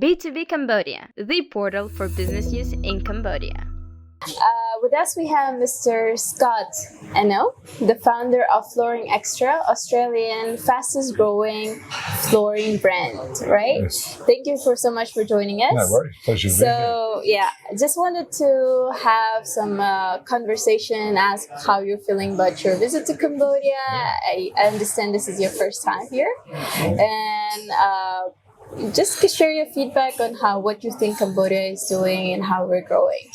B2B Cambodia, the portal for business use in Cambodia. With us we have Mr. Scott Enno, the founder of Flooring Xtra, Australian fastest growing flooring brand, right? Yes. Thank you so much for joining us. No worries, pleasure to be here. So yeah, I just wanted to have some conversation, ask how you're feeling about your visit to Cambodia. I understand this is your first time here, and just to share your feedback on what you think Cambodia is doing and how we're growing.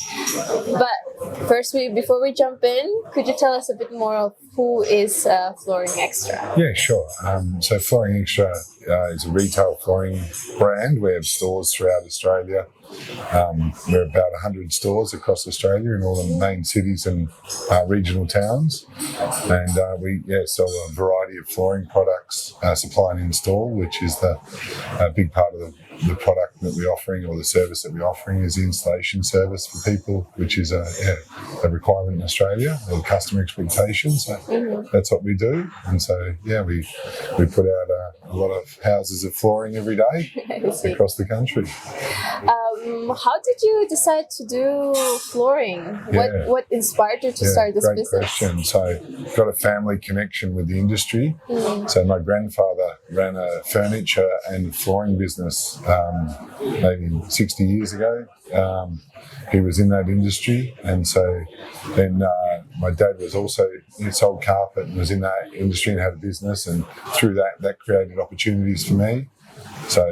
But first, before we jump in, could you tell us a bit more of who is Flooring Xtra? Yeah, sure. So Flooring Xtra is a retail flooring brand. We have stores throughout Australia. We're about 100 stores across Australia in all the main cities and regional towns. And we sell a variety of flooring products, supply and install, which is the big part of the product that we're offering, or the service that we're offering is the installation service for people, which is a requirement in Australia, or customer expectation. So that's what we do. And so, we put out a lot of houses of flooring every day across the country. How did you decide to do flooring? What inspired you to start this business? Great question. So, got a family connection with the industry. So, my grandfather ran a furniture and flooring business maybe 60 years ago. He was in that industry, and so then my dad was also, he sold carpet and was in that industry and had a business, and through that created opportunities for me. So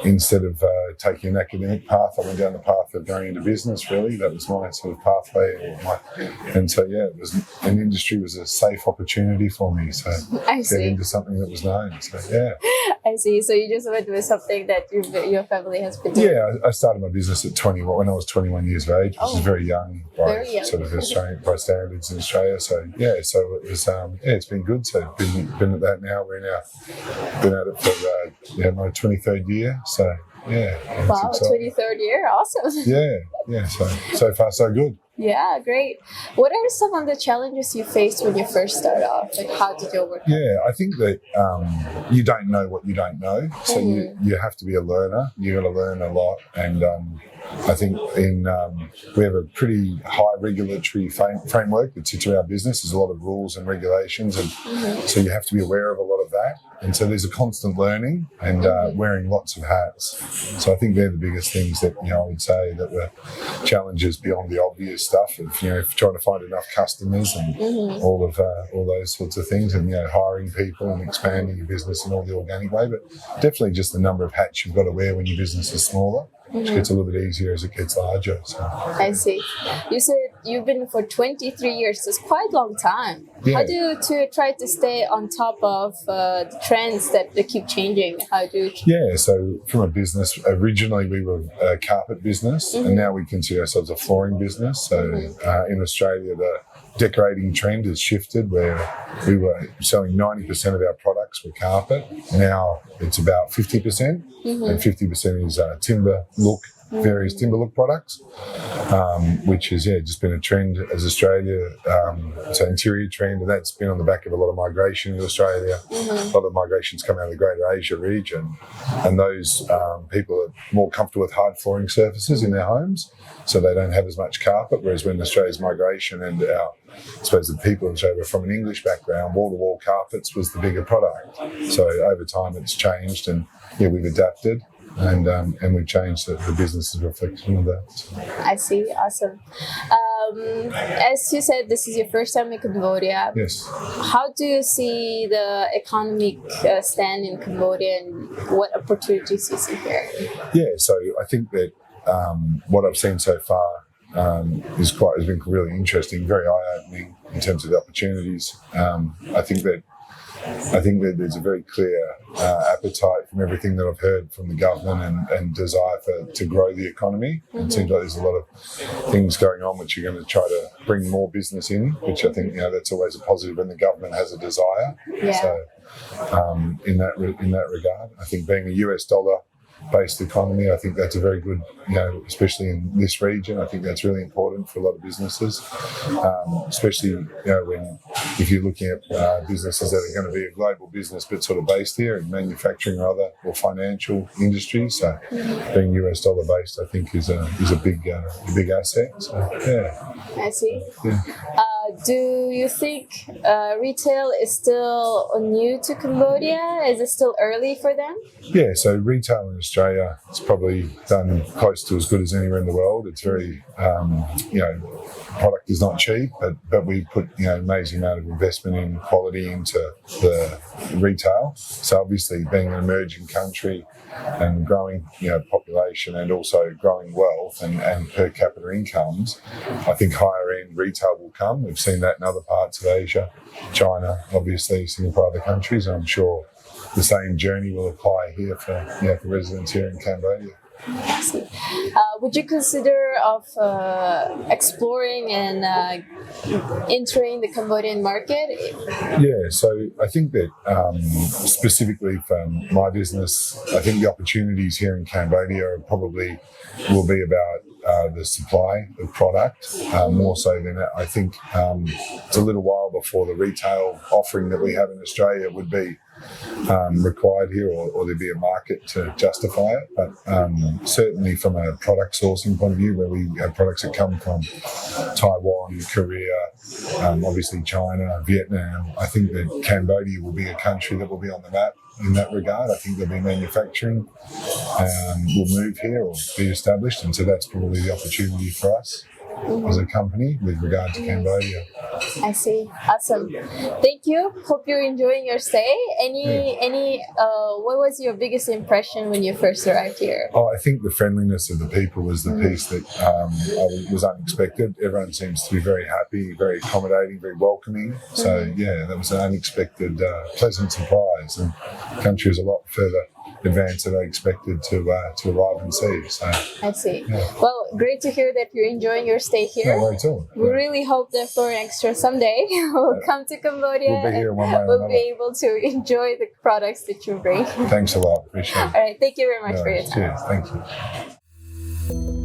instead of taking an academic path, I went down the path of going into business, really. That was my sort of pathway. And so, an industry was a safe opportunity for me. So get into something that was known. So, I see. So you just went with something that your family has been doing. Yeah, I started my business at 21 when I was 21 years of age, which is very young by sort of Australian by standards in Australia. So so it was it's been good. So been at that now. We're now been at it for my 23rd year. So wow, 23rd year, awesome. So far so good. Yeah, great. What are some of the challenges you faced when you first started off? Like, how did you overcome? I think that you don't know what you don't know. So you have to be a learner. You got to learn a lot. And I think we have a pretty high regulatory framework that sits around our business. There's a lot of rules and regulations, and so you have to be aware of a lot of that. And so there's a constant learning and wearing lots of hats. So I think they're the biggest things that I would say that were challenges beyond the obvious stuff of trying to find enough customers and all those sorts of things, and hiring people and expanding your business in all the organic way. But definitely just the number of hats you've got to wear when your business is smaller, which gets a little bit easier as it gets larger. So. I see. You said you've been for 23 years. That's quite a long time. Yeah. How do you try to stay on top of the trends that keep changing? How do you... So from a business, originally we were a carpet business, and now we consider ourselves a flooring business. So in Australia, the decorating trend has shifted, where we were selling 90% of our products were carpet. Now it's about 50%, and 50% is timber look, various timber look products, which has just been a trend as Australia. It's an interior trend, and that's been on the back of a lot of migration in Australia. A lot of migrations come out of the Greater Asia region, and those people are more comfortable with hard flooring surfaces in their homes, so they don't have as much carpet. Whereas when Australia's migration and I suppose the people in Australia were from an English background, wall-to-wall carpets was the bigger product. So over time it's changed, and we've adapted. And we've changed the business as a reflection of that. I see. Awesome. As you said, this is your first time in Cambodia. Yes. How do you see the economic stand in Cambodia, and what opportunities you see here? So I think that what I've seen so far has been really interesting, very eye-opening in terms of the opportunities. I think that there's a very clear appetite from everything that I've heard from the government and desire to grow the economy. It seems like there's a lot of things going on which are going to try to bring more business in, which I think that's always a positive when the government has a desire. So in that regard, I think being a US dollar based economy. I think that's a very good, especially in this region. I think that's really important for a lot of businesses, especially if you're looking at businesses that are going to be a global business but sort of based here in manufacturing or financial industries. So being US dollar based, I think is a big asset. So yeah. I see. Yeah. Do you think retail is still new to Cambodia? Is it still early for them? Yeah, so retail in Australia is probably done close to as good as anywhere in the world. It's very, product is not cheap, but we put amazing amount of investment in quality into the retail. So obviously, being an emerging country and growing population and also growing wealth and per capita incomes, I think higher end retail will come. We've seen that in other parts of Asia, China, obviously, Singapore, other countries. And I'm sure the same journey will apply here for residents here in Cambodia. Would you consider of exploring and entering the Cambodian market? Yeah, so I think that specifically for my business, I think the opportunities here in Cambodia will be about the supply of product more so than I think it's a little while before the retail offering that we have in Australia would be required here or there'd be a market to justify it. But certainly from a product sourcing point of view, where we have products that come from Taiwan, Korea, obviously China, Vietnam, I think that Cambodia will be a country that will be on the map in that regard. I think there'll be manufacturing will move here or be established, and so that's probably the opportunity for us as a company with regard to Cambodia. I see. Awesome. Thank you. Hope you're enjoying your stay. What was your biggest impression when you first arrived here? Oh, I think the friendliness of the people was the piece that was unexpected. Everyone seems to be very happy, very accommodating, very welcoming. So yeah, that was an unexpected, pleasant surprise. And the country is a lot further advanced than I expected to arrive and see. So I see. Yeah. Well, great to hear that you're enjoying your stay here. No worries at all. We really hope that Flooring Xtra someday will come to Cambodia. We'll be here one way or we'll another. be able to enjoy the products that you bring. Thanks a lot. Appreciate it. All right. Thank you very much for your time. Cheers. Thank you.